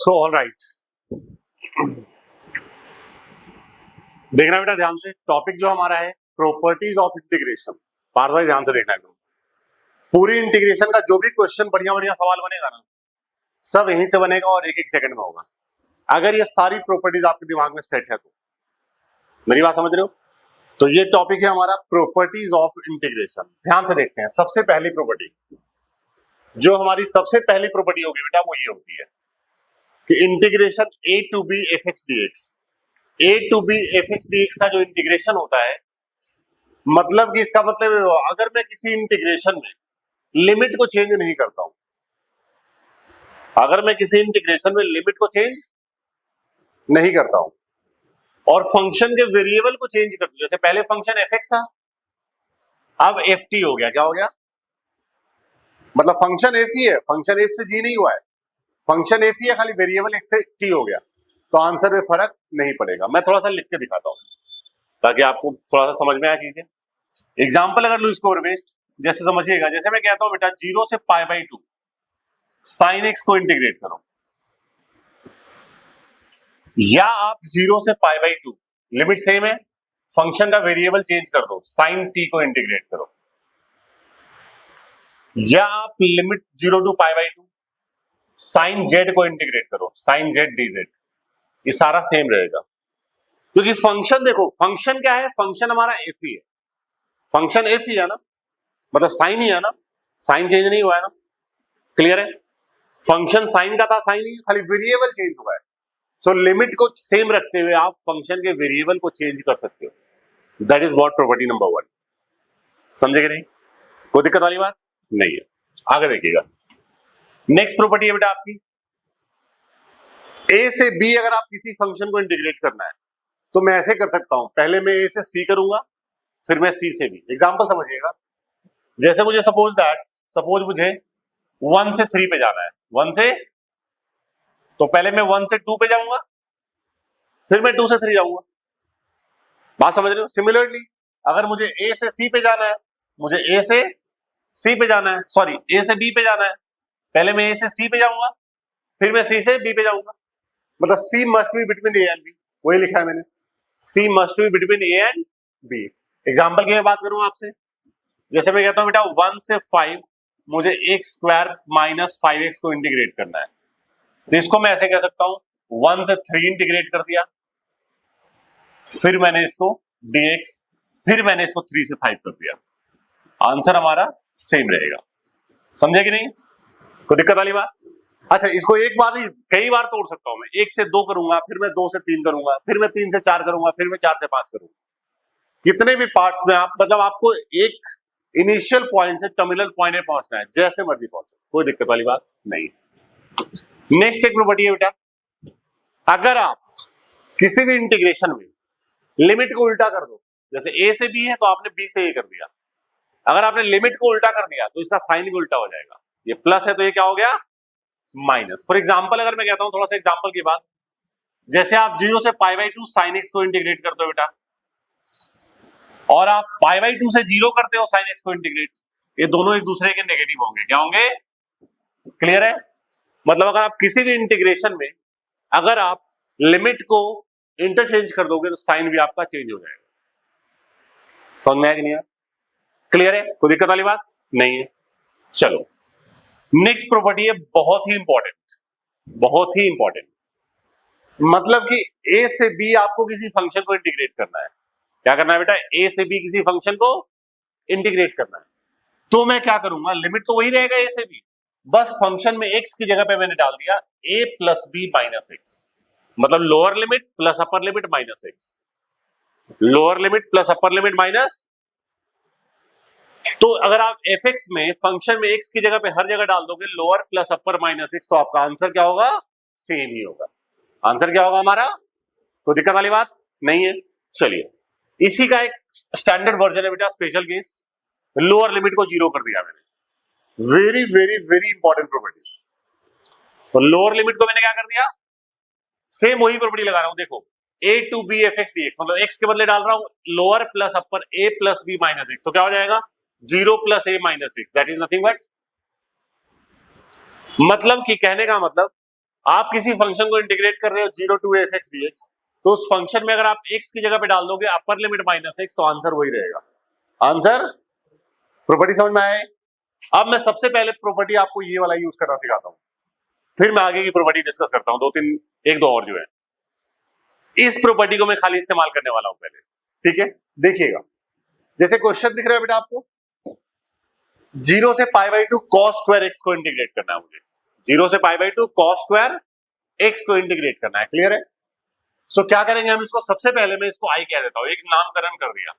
So all right, देखना बेटा ध्यान से। टॉपिक जो हमारा है प्रॉपर्टीज ऑफ इंटीग्रेशन, बार बार ध्यान से देखना एकदम। पूरी इंटीग्रेशन का जो भी क्वेश्चन बढ़िया बढ़िया सवाल बनेगा ना, सब यहीं से बनेगा और एक एक सेकंड में होगा, अगर ये सारी प्रॉपर्टीज आपके दिमाग में सेट है तो। मेरी बात समझ रहे हो? तो ये टॉपिक है हमारा प्रॉपर्टीज ऑफ इंटीग्रेशन। ध्यान से देखते हैं। सबसे पहली प्रॉपर्टी, जो हमारी सबसे पहली प्रॉपर्टी होगी बेटा, वो ये होती है कि integration a to b F x D X, A to B F x D X का जो इंटीग्रेशन होता है, मतलब कि इसका मतलब अगर मैं किसी इंटीग्रेशन में लिमिट को चेंज नहीं करता हूं, अगर मैं किसी इंटीग्रेशन में लिमिट को चेंज नहीं करता हूं और फंक्शन के वेरिएबल को चेंज कर दूं, जैसे पहले फंक्शन एफ एक्स था, अब एफ टी हो गया। क्या हो गया? मतलब फंक्शन एफ ही है, फंक्शन एफ से जी नहीं हुआ है, फंक्शन एफ ही है, खाली वेरिएबल एक्स से टी हो गया, तो आंसर में फर्क नहीं पड़ेगा। मैं थोड़ा सा लिख के दिखाता हूं ताकि आपको थोड़ा सा समझ में आए चीजें। एग्जाम्पल अगर लू इसको बेस्ड, जैसे समझिएगा, जैसे मैं कहता हूं बेटा 0 से पाई बाई 2 साइन एक्स को इंटीग्रेट करो, या आप 0 से पाई बाई 2, लिमिट सेम है, फंक्शन का वेरिएबल चेंज कर दो, साइन टी को इंटीग्रेट करो, या आप limit 0 to pi by 2 sine Z को इंटीग्रेट करो, साइन जेड डी जेड, ये सारा सेम रहेगा। क्योंकि फंक्शन देखो, फंक्शन क्या है, फंक्शन हमारा एफ ही है, फंक्शन एफ ही है ना, मतलब साइन ही है ना, साइन चेंज नहीं हुआ है ना। क्लियर है? फंक्शन साइन का था, साइन ही, खाली वेरिएबल चेंज हुआ है। सो लिमिट को सेम रखते हुए आप फंक्शन के वेरिएबल को चेंज कर सकते हो। That is what property number 1। समझे कि नहीं? कोई दिक्कत वाली बात नहीं है। आगे देखिएगा, नेक्स्ट प्रॉपर्टी है बेटा आपकी ए से बी। अगर आप किसी फंक्शन को इंटीग्रेट करना है तो मैं ऐसे कर सकता हूं, पहले मैं ए से सी करूंगा, फिर मैं सी से बी। एग्जांपल समझिएगा, जैसे मुझे सपोज मुझे 1 से 3 पे जाना है, 1 से, तो पहले मैं 1 से 2 पे जाऊंगा, फिर मैं 2 से 3 जाऊंगा। बात समझ रहे हो? सिमिलरली अगर मुझे ए से सी पे जाना है, मुझे ए से सी पे जाना है, सॉरी ए से बी पे जाना है, पहले मैं ए से सी पे जाऊंगा, फिर मैं सी से बी पे जाऊंगा। मतलब C must be between A and B, वही लिखा है मैंने, C must be between A and B. Example की मैं बात करूं आपसे, जैसे मैं कहता हूं बेटा 1 से 5 मुझे एक्स स्क्वायर माइनस 5x को इंटीग्रेट करना है, तो इसको मैं ऐसे कह सकता हूं 1 से 3 इंटीग्रेट कर दिया, फिर मैंने इसको dx, फिर मैंने इसको 3 से 5 कर दिया, आंसर हमारा सेम रहेगा। समझे कि नहीं? कोई दिक्कत वाली बात? अच्छा, इसको एक बार नहीं कई बार तोड़ सकता हूं मैं, 1 से 2 करूंगा, फिर मैं 2 से 3 करूंगा, फिर मैं 3 से 4 करूंगा, फिर मैं 4 से 5 करूंगा। कितने भी पार्ट्स में आप, मतलब आपको एक इनिशियल पॉइंट से टर्मिनल पॉइंट में पहुंचना है, जैसे मर्जी पहुंचो, कोई दिक्कत वाली बात नहीं। नेक्स्ट एक प्रॉपर्टी है बेटा, अगर आप किसी भी इंटीग्रेशन में लिमिट को उल्टा कर दो, जैसे ए से बी है तो आपने बी से ए कर दिया, अगर आपने लिमिट को उल्टा कर दिया तो इसका साइन भी उल्टा हो जाएगा। ये प्लस है तो ये क्या हो गया? माइनस। फॉर एग्जाम्पल अगर मैं कहता हूं, थोड़ा सा एग्जाम्पल की बात, जैसे आप 0 से पाई बाई 2 साइन एक्स को इंटीग्रेट करते हो बेटा, और आप पाई बाई 2 से 0 करते हो साइन एक्स को इंटीग्रेट, ये दोनों एक दूसरे के नेगेटिव होंगे। क्या होंगे? क्लियर है? मतलब अगर आप किसी भी इंटीग्रेशन में अगर आप लिमिट को इंटरचेंज कर दोगे तो साइन भी आपका चेंज हो जाएगा। समझ में आया कि नहीं? क्लियर है? कोई दिक्कत वाली बात नहीं है। चलो, नेक्स्ट प्रॉपर्टी है बहुत ही इंपॉर्टेंट, बहुत ही इंपॉर्टेंट, मतलब कि ए से बी आपको किसी फंक्शन को इंटीग्रेट करना है। क्या करना है बेटा? ए से बी किसी फंक्शन को इंटीग्रेट करना है, तो मैं क्या करूंगा, लिमिट तो वही रहेगा ए से बी, बस फंक्शन में एक्स की जगह पे मैंने डाल दिया ए प्लस बी माइनस एक्स, मतलब lower limit plus upper limit minus x, lower limit plus upper limit minus. तो अगर आप एफ एक्स में फंक्शन में एक्स की जगह पे हर जगह डाल दोगे लोअर प्लस अपर माइनस एक्स, तो आपका आंसर क्या होगा? सेम ही होगा। आंसर क्या होगा हमारा? कोई दिक्कत वाली बात नहीं है। चलिए, इसी का एक स्टैंडर्ड वर्जन है बेटा, स्पेशल केस, लोअर लिमिट को 0 कर दिया मैंने, very very very important property. तो लोअर लिमिट को मैंने क्या कर दिया, सेम वही प्रॉपर्टी लगा रहा हूं, देखो a to B F x D X, मतलब x के बदले डाल रहा हूं lower plus upper a plus B minus X, तो क्या हो जाएगा? 0 plus a minus X, that is nothing but, मतलब कि कहने का मतलब आप किसी फंक्शन को इंटीग्रेट कर रहे हो 0 to f x dx, तो उस फंक्शन में अगर आप x की जगह पे डाल दोगे अपर लिमिट माइनस x, तो आंसर वही रहेगा। आंसर, प्रॉपर्टी समझ में आए? अब मैं सबसे पहले प्रॉपर्टी आपको ये वाला यूज करना सिखाता हूं, फिर मैं आगे की प्रॉपर्टी डिस्कस करता हूं, एक दो और जो है। इस प्रॉपर्टी को मैं खाली इस्तेमाल करने वाला हूं पहले, ठीक है? देखिएगा, जैसे क्वेश्चन दिख रहा है बेटा आपको, 0 से π/2 cos स्क्वायर x को इंटीग्रेट करना है मुझे। 0 से π/2 cos स्क्वायर x को इंटीग्रेट करना है, क्लियर है? सो क्या करेंगे हम इसको, सबसे पहले मैं इसको i कह देता हूं, एक नामकरण कर दिया।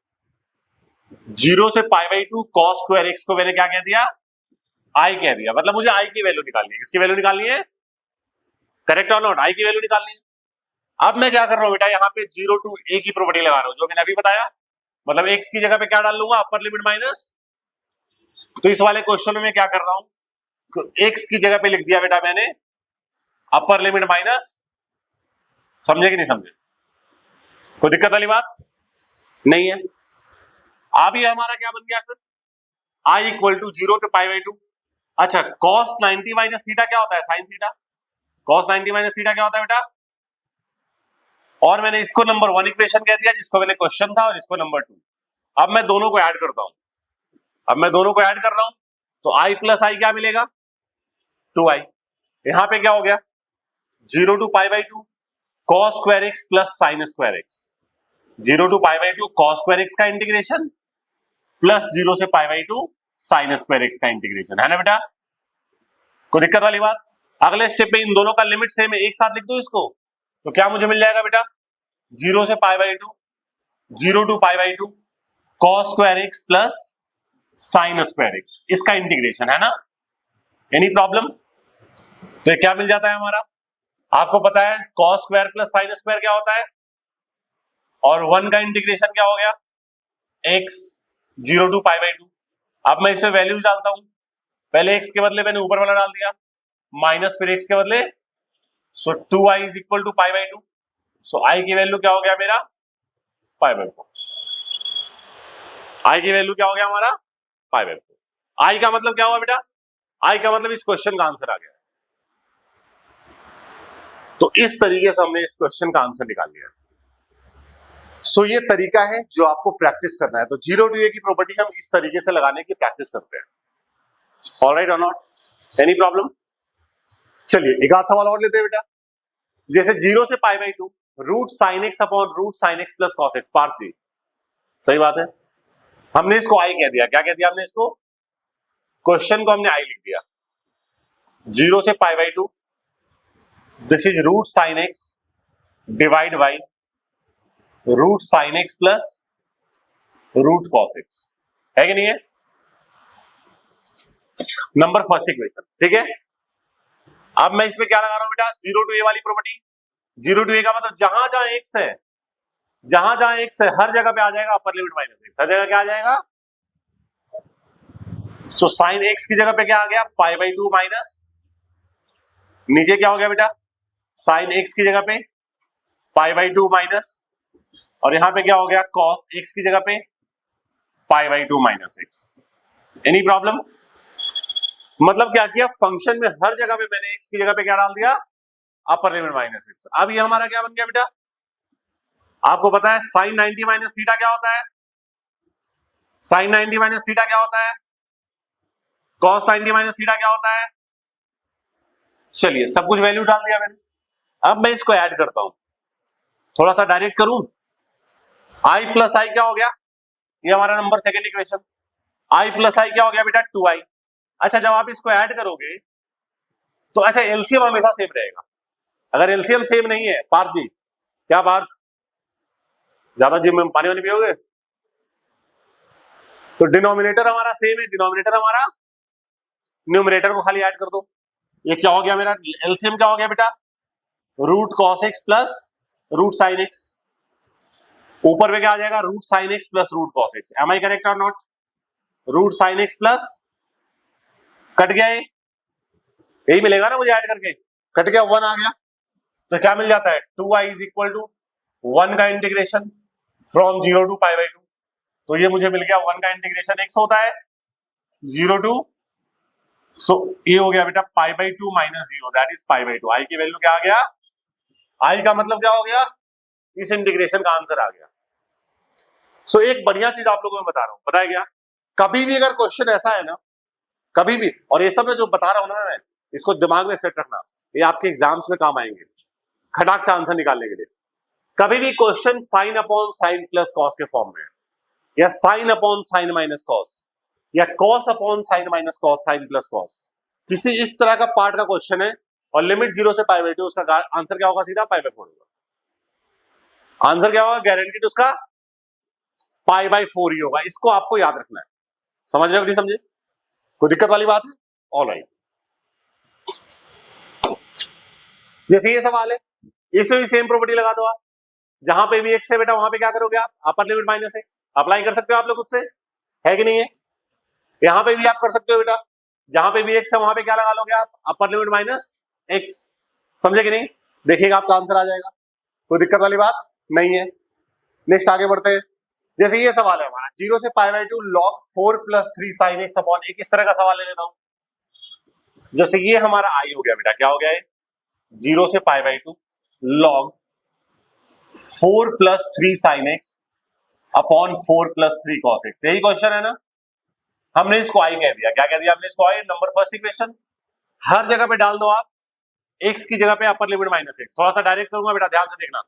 0 से π/2 cos स्क्वायर x को मैंने क्या कह दिया, i कह दिया। मतलब मुझे i की वैल्यू निकालनी है। किसकी वैल्यू निकालनी है? करेक्ट और नॉट? i की वैल्यू निकालनी है। अब मैं क्या कर रहा हूं बेटा, यहाँ पे 0 to a की प्रॉपर्टी लगा रहा हूं, जो मैंने अभी बताया। मतलब x की जगह पे क्या डाल लूंगा, अपर लिमिट माइनस। तो इस वाले क्वेश्चन में मैं क्या कर रहा हूं, x की जगह पे लिख दिया बेटा मैंने अपर लिमिट माइनस। समझे कि नहीं समझे? कोई दिक्कत वाली बात नहीं है। अब ये हमारा क्या बन गया फिर, i इक्वल टू 0 to π/2। अच्छा, cos 90 माइनस थीटा क्या होता है, sine theta. cos 90 minus theta क्या होता है बेटा? और मैंने इसको नंबर 1 इक्वेशन कह दिया, जिसको मैंने क्वेश्चन था, और इसको नंबर 2। अब मैं दोनों को ऐड करता हूं। अब मैं दोनों को ऐड कर रहा हूं, तो i प्लस आई क्या मिलेगा, 2i। यहां पे क्या हो गया, 0 to π/2 cos square x plus sine square x। 0 to π/2 cos square x का इंटीग्रेशन प्लस 0 से π/2 साइन स्क्वायर x का इंटीग्रेशन, है ना बेटा? कोई दिक्कत वाली बात? अगले स्टेप पे इन दोनों का लिमिट सेम है, एक साथ लिख दो इसको, तो क्या मुझे मिल जाएगा बेटा, 0 से π/2 0 to π/2 cos square x plus sine square x, इसका इंटीग्रेशन, है ना? Any problem? तो ये क्या मिल जाता है हमारा, आपको पता है cos square plus sine square क्या होता है, और 1 का इंटीग्रेशन क्या हो गया, x 0 to π/2। अब मैं इसमें वैल्यूज डालता हूं, पहले x के बदले मैंने ऊपर वाला डाल दिया, माइनस फिर x के बदले, so 2i is equal to π/2। So i की वैल्यू क्या हो गया मेरा, π/2। i की वैल्यू क्या हो गया हमारा, π/2। i का मतलब क्या हुआ बेटा, i का मतलब इस क्वेश्चन का आंसर आ गया। तो इस तरीके से हमने इस क्वेश्चन का आंसर निकाल लिया। सो ये तरीका है जो आपको प्रैक्टिस करना है। तो 0 to a की प्रॉपर्टी हम इस तरीके से लगाने की प्रैक्टिस करते हैं। ऑलराइट और नॉट? Any problem? चलिए एक आध सवाल और लेते हैं बेटा। जैसे 0 से π/2 root sine x upon root sine x plus cos x, part जी, सही बात है। हमने इसको i कह दिया। क्या कह दिया हमने इसको, क्वेश्चन को हमने i लिख दिया। 0 से π/2 this is root sine x divide by root sine x plus root cos x, है कि नहीं है? नंबर फर्स्ट इक्वेशन, ठीक है। अब मैं इसमें क्या लगा रहा हूं बेटा, 0 to a वाली प्रॉपर्टी। 0 to a का मतलब जहां जहां x है, जहां जहां x है हर जगह पे आ जाएगा अपर लिमिट माइनस एक्स, हर जगह क्या आ जाएगा। सो साइन x की जगह पे क्या आ गया, π/2 माइनस, नीचे क्या हो गया बेटा, साइन x की जगह पे π/2 माइनस, और यहां पे क्या हो गया, cos x की जगह पे π/2 माइनस एक्स। Any problem? मतलब क्या किया, फंक्शन में हर जगह पे मैंने x की जगह पे क्या डाल दिया, अपर लिमिट माइनस एक्स। अब ये हमारा क्या बन गया बेटा, आपको पता है साइन 90 माइनस थीटा क्या होता है, साइन 90 माइनस थीटा क्या होता है, कॉस 90 माइनस थीटा क्या होता है। चलिए सब कुछ वैल्यू डाल दिया मैंने। अब मैं इसको ऐड करता हूं, थोड़ा सा डायरेक्ट करूं। i प्लस आई क्या हो गया, ये हमारा number second equation. i plus I क्या हो गया बेटा, 2i। अच्छा, जब आप इसको ऐड करोगे तो अच्छा एलसीएम हमेशा सेम रहेगा। अगर एलसीएम सेम नहीं है पार्थ जी, क्या पार्थ, ज्यादा जिम में पानी वानी पियोगे, तो डिनोमिनेटर हमारा सेम है, डिनोमिनेटर हमारा न्यूमरेटर को खाली ऐड कर दो। ये क्या हो गया मेरा, एलसीएम क्या हो गया बेटा, root cos x plus root sine x. ऊपर में क्या आ जाएगा, root sine x plus root cos x. Am I correct और not? Root sine x plus, cut गया, यही मिलेगा ना मुझे ऐड करके, कट गया, 1 आ गया। तो क्या मिल जाता है, 2i इज इक्वल टू 1 का इंटीग्रेशन फ्रॉम 0 to π/2। तो ये मुझे मिल गया 1 का इंटीग्रेशन x होता है 0 to सो ये हो गया बेटा pi by two minus zero, that is pi by two. I की वैल्यू क्या आ गया, आई का मतलब क्या हो गया, इस इंटीग्रेशन का आंसर आ गया। सो एक बढ़िया चीज आप लोगों को बता रहा हूं, बताया गया कभी भी अगर क्वेश्चन ऐसा है ना, कभी भी, और ये सब मैं जो बता रहा हूं ना मैं, इसको दिमाग में सेट रखना, ये आपके एग्जाम्स में काम आएंगे खटाक से आंसर निकालने के लिए। कभी भी question sine upon sine plus cos के फॉर्म में, या sine upon sine minus cos, या cos upon sine minus cos, sine plus cos, किसी इस तरह का पार्ट का क्वेश्चन है और लिमिट जीरो से पाई बाई टू, उसका आंसर क्या होगा, सीधा पाई बाई फोर होगा। आंसर क्या होगा, गारंटीड उसका पाई बाई फोर ही होगा। इसको आपको याद रखना है। समझ रहे हो कि नहीं समझे, कोई दिक्कत वाली बात है? ऑलराइट, जैसे ये सवाल है, इसमें भी सेम प्रॉपर्टी लगा दो आप, जहां पे भी एक्स है बेटा वहां पे क्या करोगे आप, upper limit minus x apply कर सकते हो आप लोग खुद से, है कि नहीं है? यहां पे भी आप कर सकते हो बेटा, जहां पे भी एक्स है वहां पे क्या लगा लोगे आप, अपर लिमिट माइनस एक्स। समझे कि नहीं? देखिएगा आपका आंसर आ जाएगा, कोई दिक्कत वाली बात नहीं है। नेक्स्ट आगे बढ़ते हैं। जैसे ये सवाल है हमारा, जीरो से pi by two log four plus three sine x upon एक, इस तरह का सवाल ले लेता हूं। जैसे ये हमारा आई हो गया बेटा, क्या हो गया है, जीरो से pi by two log four plus three sine x upon four plus three cos x. यही क्वेश्चन है ना, हमने इसको आई कह दिया। क्या कह दिया हमने इसको, आई नंबर फर्स्ट इक्वेशन। हर जगह पे डाल दो आप, एक्स की जगह पे अपर लिमिट माइनस एक्स। थोड़ा सा डायरेक्ट करूंगा बेटा, ध्यान से देखना।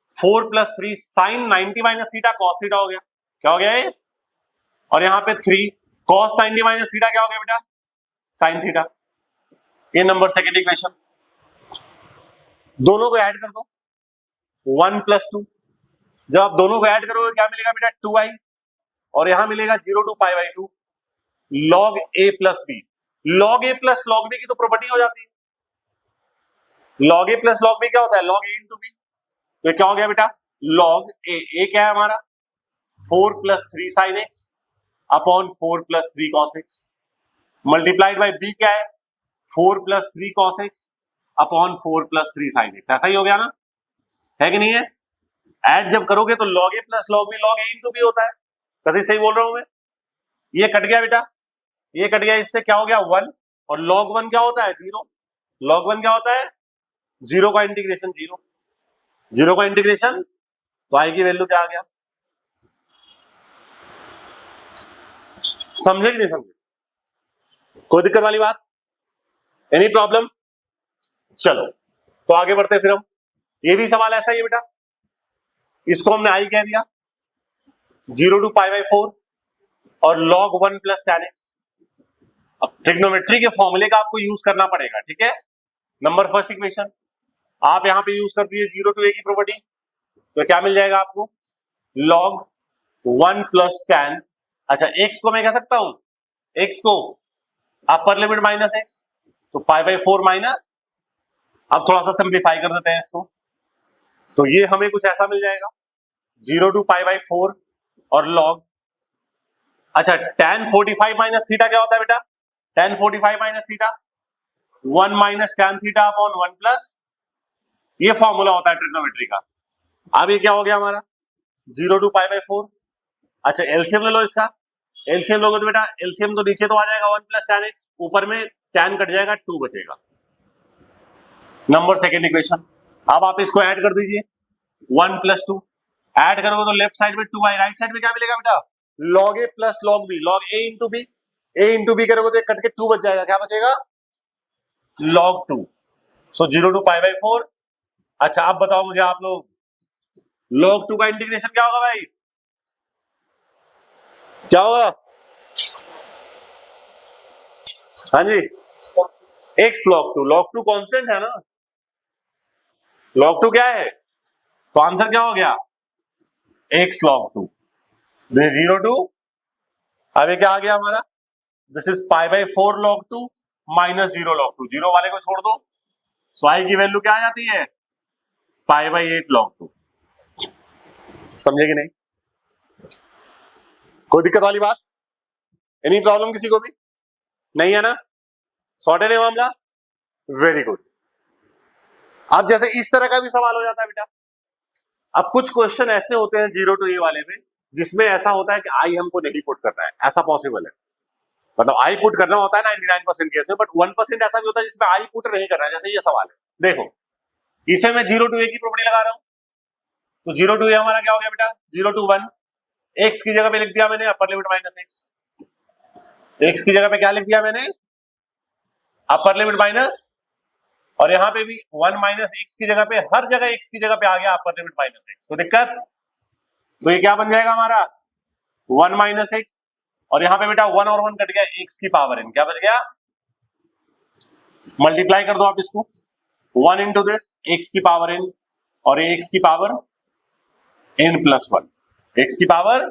Four plus three sign 90 minus theta cos theta हो गया, क्या हो गया ये, और यहां पे थ्री कॉस 90 माइनस थीटा क्या हो गया बेटा, साइन थीटा। ये नंबर सेकेंड इक्वेशन। दोनों को ऐड कर दो, वन प्लस टू। जब आप दोनों को ऐड करोगे क्या मिलेगा बेटा, टू आई, और यहां मिलेगा zero to pi by two log A plus B. Log A plus log B की तो प्रॉपर्टी हो जाती है। Log A plus log B क्या होता है, लॉग ए इंटू बी। तो क्या हो गया बेटा, लॉग ए क्या है हमारा, four plus three sine x upon four plus three cos X, multiplied by B क्या है, four plus three cos X upon four plus three sine X. ऐसा ही हो गया ना, है कि नहीं है? ऐड जब करोगे तो log A plus log A into B होता है। कैसे सही बोल रहा हूं मैं? ये कट गया बेटा, ये कट गया, इससे क्या हो गया, वन, और लॉग वन क्या होता है, जीरो। लॉग वन क्या होता है, जीरो का इंटीग्रेशन जीरो, जीरो का इंटीग्रेशन, तो आई की वैल्यू क्या आ गया। समझे कि नहीं समझे, कोई दिक्कत वाली बात, एनी प्रॉब्लम? चलो तो आगे बढ़ते फिर हम। ये भी सवाल ऐसा ही है बेटा, इसको हमने आई कह दिया, zero to pi by four और log one plus ten x. अब ट्रिग्नोमेट्री के फॉर्मूले का आपको यूज करना पड़ेगा, ठीक है। नंबर फर्स्ट इक्वेशन आप यहां पे यूज कर दीजिए जीरो टू ए की प्रॉपर्टी, तो क्या मिल जाएगा आपको, लॉग वन प्लस टेन। अच्छा, एक्स को मैं कह सकता हूं, एक्स को अपर लिमिट माइनस एक्स, तो पाई बाई फोर माइनस, अब थोड़ा सा सिंप्लीफाई कर देते हैं इसको, तो ये हमें कुछ ऐसा मिल जाएगा, zero to pi by four और लॉग, अच्छा tan 45 माइनस थीटा क्या होता है बेटा, tan 45 minus theta one minus tan theta upon one plus, ये फॉर्मूला होता है ट्रिग्नोमेट्री का। अब ये क्या हो गया हमारा, zero to pi by four. अच्छा एलसीएम ले लो इसका, एलसीएम लोगे तो बेटा एलसीएम तो नीचे तो आ जाएगा वन प्लस tan एक्स, ऊपर में tan कट जाएगा, टू बचेगा। नंबर सेकेंड इक्वेशन, अब आप इसको ऐड कर दीजिए, वन प्लस टू, ऐड करोगे तो लेफ्ट साइड में टू आई, राइट साइड में क्या मिलेगा बेटा, log A plus log B, log A into B, A into B करोगे तो कट के टू बच जाएगा, क्या बचेगा, log two. So zero to pi by four. अच्छा अब बताओ मुझे आप लोग, लॉग टू का इंटीग्रेशन क्या होगा भाई, क्या होगा, हाँ जी, एक्स लॉग टू कांस्टेंट है ना, लॉग टू क्या है, तो आंसर क्या हो गया, X log two, zero two, अब ये क्या आ गया हमारा, this is pi by four log two minus zero log two, zero वाले को छोड़ दो, सो आई की वैल्यू क्या आ जाती है, pi by eight log two. समझे कि नहीं, कोई दिक्कत वाली बात, एनी प्रॉब्लम किसी को भी नहीं है ना, सॉर्टेड है मामला, वेरी गुड। अब जैसे इस तरह का भी सवाल हो जाता है बेटा, अब कुछ क्वेश्चन ऐसे होते हैं जीरो टू ए वाले में जिसमें ऐसा होता है कि आई हमको नहीं पुट करना है, ऐसा पॉसिबल है, मतलब आई पुट करना होता है 99% केस में, बट 1% ऐसा भी होता है जिसमें आई पुट नहीं करना है, जैसे ये सवाल है। देखो इसे मैं 0 to a की प्रॉपर्टी लगा रहा हूं, तो 0 to a हमारा क्या हो गया बेटा, 0 to 1, x की जगह पे लिख दिया मैंने अपर लिमिट माइनस x की जगह पे क्या लिख दिया मैंने, अपर लिमिट माइनस, और यहां पे भी 1 माइनस x की जगह पे, हर जगह x की जगह पे आ गया अपर लिमिट माइनस x, कोई दिक्कत? तो ये क्या बन जाएगा हमारा 1 माइनस x, और यहां पे बेटा 1 और 1 कट गया, x की पावर n, क्या बच गया, मल्टीप्लाई कर दो आप इसको, 1 इंटू दिस x की पावर n, और ये x की पावर n प्लस 1, x की पावर,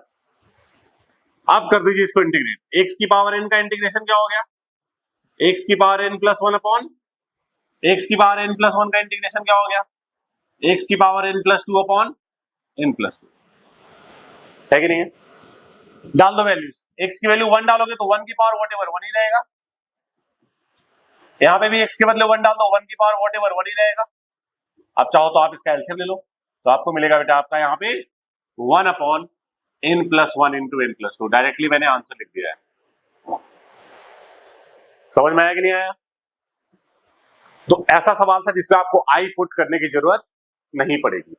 आप कर दीजिए इसको इंटीग्रेट, x की पावर n का इंटीग्रेशन क्या हो गया, x की power n plus 1 upon x की पावर n प्लस 1 का इंटीग्रेशन क्या हो गया, x की power n plus 2 upon n plus 2, है कि नहीं है? डाल दो वैल्यूज, x की वैल्यू 1 डालोगे तो 1 की पावर व्हाटएवर 1 ही रहेगा, यहां पे भी x के बदले 1 डाल दो, 1 की पावर व्हाटएवर 1 ही रहेगा। अब चाहो तो आप इसका एलसीएम ले लो, तो आपको मिलेगा बेटा आपका यहाँ पे 1 upon n plus 1 into n plus 2, directly मैंने आंसर लिख दिया है। समझ में आया कि नहीं आया? तो ऐसा सवाल था जिसमें आपको आई पुट करने की जरूरत नहीं पड़ेगी,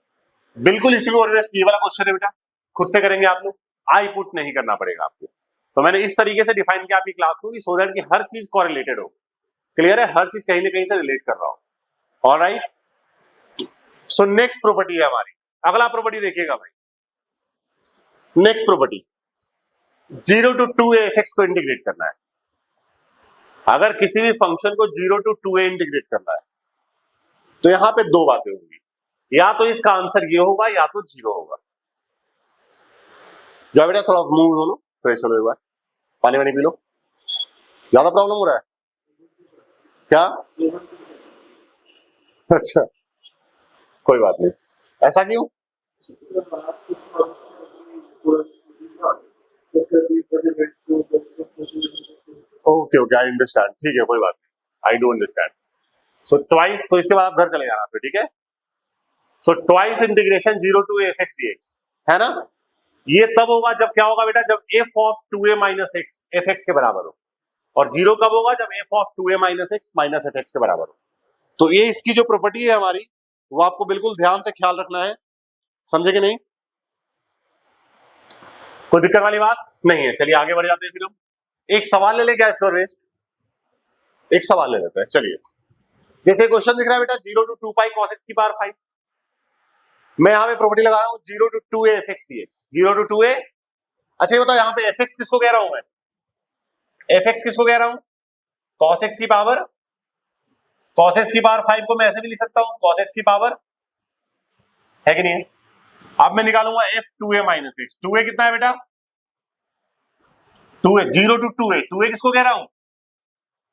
बिल्कुल इसी को ये वाला क्वेश्चन है बेटा, खुद से करेंगे आप लोग, आई पुट नहीं करना पड़ेगा आपको। तो मैंने इस तरीके से डिफाइन किया आपकी क्लास को, सो दैट कि हर चीज कोरिलेटेड हो, क्लियर है, हर चीज कहीं ना कहीं से रिलेट कर रहा हो। ऑलराइट, सो नेक्स्ट प्रॉपर्टी है हमारी, अगला प्रॉपर्टी देखिएगा भाई, next property 0 to 2a fx को इंटीग्रेट करना है। अगर किसी भी फंक्शन को 0 to 2a इंटीग्रेट करना है तो यहां पे दो बातें होंगी, या तो इसका आंसर ये होगा या तो 0 होगा। जाओ बेटा थोड़ा मुंह धो लो, फ्रेश हो लो, एक बार पानी वानी पी लो, ज्यादा प्रॉब्लम हो रहा है क्या? अच्छा कोई बात नहीं, ऐसा क्यों? ओके ओके आई अंडरस्टैंड, ठीक है कोई बात नहीं, I do understand. So twice, तो इसके बाद आप घर चले जाना फिर, ठीक है? So twice integration 0 to a fx dx, है ना? ये तब होगा जब क्या होगा बेटा, जब f of 2a minus x fx के बराबर हो, और 0 कब होगा, जब f of 2a minus x minus fx के बराबर हो। तो ये इसकी जो प्रॉपर्टी है हमारी, वो आपको बिल्कुल ध्यान से ख्याल रखना है, समझे कि नहीं? कोई दिक्कत वाली बात नहीं है। चलिए आगे बढ़ जाते हैं, फिर हम एक सवाल ले लें क्या इसको रेस्ट, एक सवाल ले लेते हैं। चलिए जैसे क्वेश्चन दिख रहा है बेटा 0 to 2 pi cos x की पावर 5, मैं यहां पे प्रॉपर्टी लगा रहा हूं 0 to 2a fx dx, 0 to 2a। अच्छा ये बताओ यहाँ पे fx किसको कह रहा हूं मैं, fx किसको कह रहा हूं, cos x की पावर, cos x की पावर 5 को मैं ऐसे भी लिख सकता हूं cos x की पावर, है कि नहीं है? अब मैं निकालूंगा f 2a minus x, 2a कितना है बेटा, 2a, 0 to 2a, 2a किसको कह रहा हूं,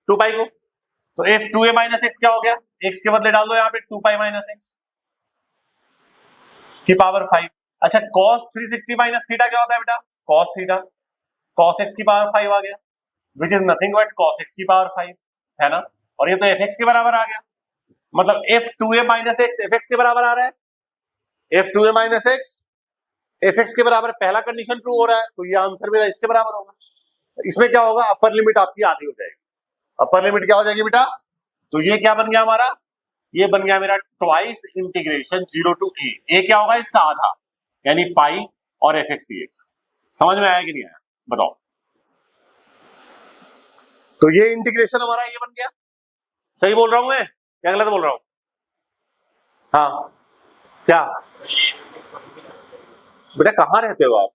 2 पाई को, तो f 2a minus x क्या हो गया, x के बदले डाल दो यहाँ पे 2 पाई minus x की पावर 5। अच्छा cos 360 minus थीटा क्या होता है बेटा, cos थीटा, cos x की पावर 5 आ गया, which is nothing but cos x की पावर 5, है ना? और ये तो fx के बराबर आ गया, मतलब f 2a minus x fx के बराबर आ रहा है, f 2a minus x fx के बराबर, पहला कंडीशन ट्रू हो रहा है, तो ये आंसर मेरा इसके बराबर होगा। इसमें क्या होगा, अपर लिमिट आपकी आधी हो जाएगी, अपर लिमिट क्या हो जाएगी बेटा, तो ये क्या बन गया हमारा, ये बन गया मेरा ट्वाइस इंटीग्रेशन 0 to a, ए क्या होगा इसका आधा, यानी पाई और fx dx। समझ में आया कि नहीं आया बताओ? तो ये इंटीग्रेशन हमारा ये बन गया, सही बोल रहा हूं मैं या गलत बोल रहा हूं? हाँ क्या बेटा कहां रहते हो आप,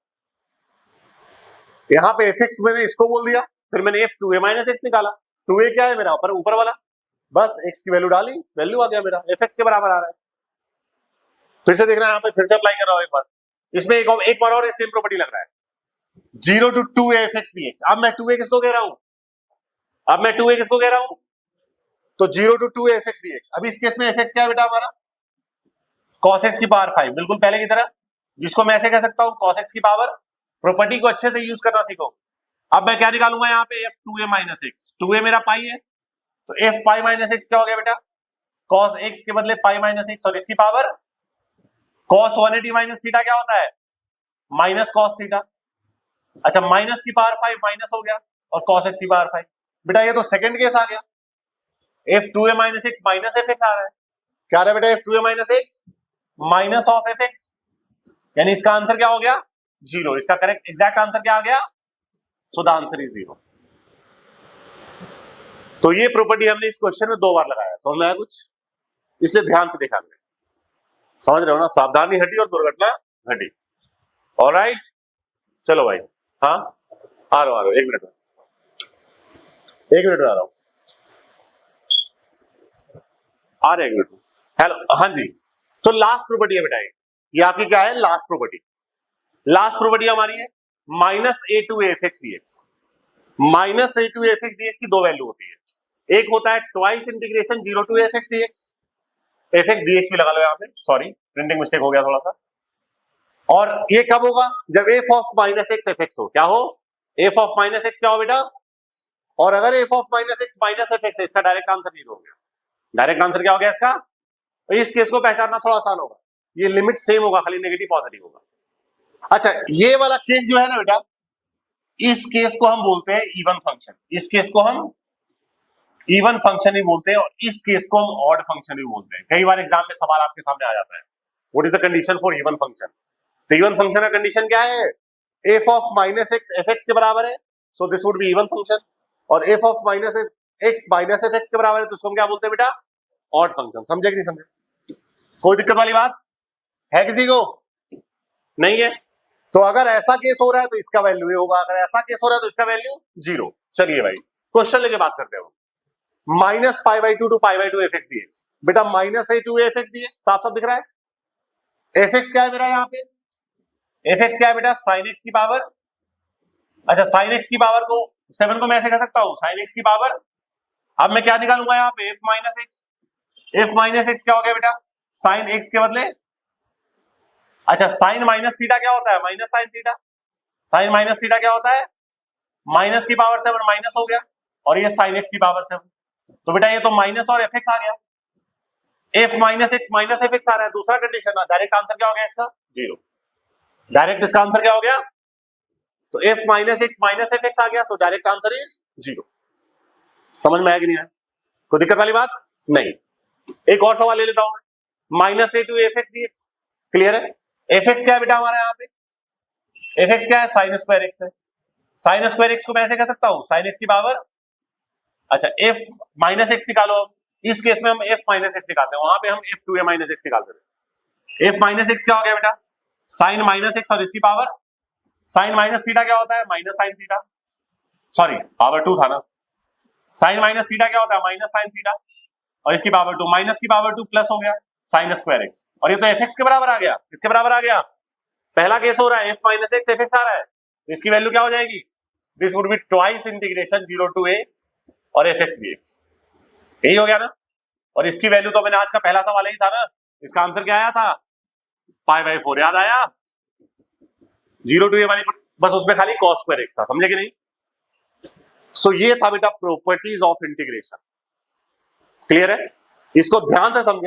यहाँ पे fx मैंने इसको बोल दिया, फिर मैंने f 2a minus x निकाला, 2a क्या है मेरा ऊपर वाला, बस x की वैल्यू डाली, वैल्यू आ गया मेरा fx के बराबर आ रहा है। फिर से देखना यहाँ पे, फिर से अप्लाई कर रहा हूं एक बार, इसमें एक बार और सेम प्रॉपर्टी लग रहा है 0 to 2a fx dx। अब मैं 2a किसको कह रहा हूं, अब मैं 2a किसको कह रहा हूं, तो 0 to 2a fx dx। अब इस केस में fx क्या है बेटा हमारा, cos x की पावर 5, बिल्कुल पहले की तरह, जिसको मैं ऐसे कह सकता हूं cos x की पावर, प्रॉपर्टी को अच्छे से यूज करना सीखो। अब मैं क्या निकालूंगा यहाँ पे f 2a minus x, 2a मेरा पाई है, तो f पाई माइनस x क्या हो गया बेटा, cos x के बदले पाई माइनस x, और इसकी पावर cos 180 माइनस थीटा क्या होता है, माइनस cos थीटा। अच्छा माइनस की पावर 5 माइनस हो गया, और cos x की पावर 5। बेटा ये तो सेकंड केस आ गया, f 2a minus x minus f x आ रहा है। क्या आ रहा है बेटा, f 2a minus x minus of f x, यानी इसका आंसर क्या हो गया, 0। इसका करेक्ट एग्जैक्ट आंसर क्या आ गया, सो द आंसर इज 0। तो ये प्रॉपर्टी हमने इस क्वेश्चन में 2 बार लगाया, समझ में आया कुछ, इसलिए ध्यान से देखा हमने, समझ रहे हो ना, सावधानी हटी और दुर्घटना घटी। ऑलराइट, चलो भाई, हाँ आ रहा हूं, 1 मिनट में, 1 मिनट में आ रहा हूं, आ रहे 1 मिनट में। हेलो, हाँ जी। तो लास्ट प्रॉपर्टी है बेटा, ये आपकी क्या है, लास्ट प्रॉपर्टी। लास्ट प्रॉपर्टी हमारी है minus A to F x D X. Minus A to F x D X की 2 वैल्यू होती है, एक होता है twice integration 0 to F x D X, F x D X भी लगा लो यहाँ पे, सॉरी प्रिंटिंग मिस्टेक हो गया थोड़ा सा। और ये कब होगा, जब F of minus x F x हो, क्या हो, एफ ऑफ माइनस एक्स क्या हो बेटा, और अगर F of minus x minus f x है, इसका डायरेक्ट आंसर 0 हो गया। डायरेक्ट आंसर क्या हो गया इसका, इस केस को पहचानना थोड़ा आसान होगा, ये लिमिट सेम होगा, खाली नेगेटिव पॉजिटिव होगा। अच्छा, ये वाला केस जो है ना बेटा, इस केस को हम बोलते हैं इवन फंक्शन, इस केस को हम इवन फंक्शन ही बोलते हैं, और इस केस को हम ऑड फंक्शन भी बोलते हैं। कई बार एग्जाम में सवाल आपके सामने आ जाता है, what is the condition for even function. तो इवन फंक्शन का कंडीशन क्या है, f of minus x F x के बराबर है, so this would be even function, और f of minus x minus f x के बराबर है, तो उसको हम क्या बोलते हैं बेटा, ऑड फंक्शन। समझे कि नहीं समझे, कोई दिक्कत वाली बात है किसी को, नहीं है। तो अगर ऐसा केस हो रहा है तो इसका वैल्यू ये होगा, अगर ऐसा केस हो रहा है तो इसका वैल्यू 0। चलिए भाई क्वेश्चन लेके बात करते हैं। Minus pi by two to pi by two F x D x, बेटा minus A to F x D x साफ साफ दिख रहा है। एफ एक्स क्या है मेरा यहाँ पे, एफ एक्स क्या है बेटा, साइन एक्स की पावर, अच्छा साइन एक्स की पावर को 7 को मैं ऐसे कह सकता हूं, साइन एक्स की पावर, अब मैं क्या निकालूंगा यहाँ पे, F minus x, F minus x क्या हो गया बेटा, साइन एक्स के बदले, अच्छा साइन माइनस थीटा क्या होता है, minus sine theta, sine minus theta क्या होता है, माइनस की पावर 7 माइनस हो गया, और ये साइन एक्स की पावर 7, तो बेटा ये तो माइनस और एफ एक्स आ गया, f minus x minus f x आ रहा है। दूसरा कंडीशन, डायरेक्ट आंसर क्या हो गया इसका, 0। डायरेक्ट इसका आंसर क्या हो गया, तो f minus x minus f x आ गया, सो डायरेक्ट आंसर इज 0। समझ में आया कि नहीं आया, कोई दिक्कत वाली बात नहीं। एक और सवाल ले लेता हूं, minus A to F x D X, clear है। एफ एक्स क्या है बेटा हमारा यहाँ पे, एफ एक्स क्या है, साइन स्क्वायर एक्स है, साइन स्क्वायर एक्स को मैं ऐसे कह सकता हूं, साइन एक्स की पावर, अच्छा एफ माइनस एक्स निकालो, इस केस में हम एफ माइनस एक्स निकालते हैं, वहां पे हम एफ टू ए माइनस एक्स निकालते थे। एफ माइनस एक्स क्या हो गया बेटा, साइन माइनस एक्स और इसकी पावर, साइन माइनस थीटा क्या होता है, minus sine theta, sorry power 2 था ना, साइन माइनस थीटा क्या होता है, माइनस साइन थीटा, और इसकी पावर 2, माइनस की पावर 2 प्लस हो गया साइन स्क्वायर एक्स, और ये तो एफ एक्स के बराबर आ गया, किसके बराबर आ गया, पहला केस हो रहा है f minus x F x आ रहा है, इसकी वैल्यू क्या हो जाएगी, this would be twice integration 0 to A और एफ एक्स डी एक्स, यही हो गया ना। और इसकी वैल्यू तो मैंने आज का पहला सवाल यही था ना, इसका आंसर क्या आया था, पाई बाई 4, याद आया, 0 टू ए वाली, बस उसमें खाली कॉस स्क्वायर एक्स था, समझे कि नहीं। सो ये था बेटा प्रॉपर्टीज ऑफ इंटीग्रेशन, क्लियर है, इसको ध्यान से समझे।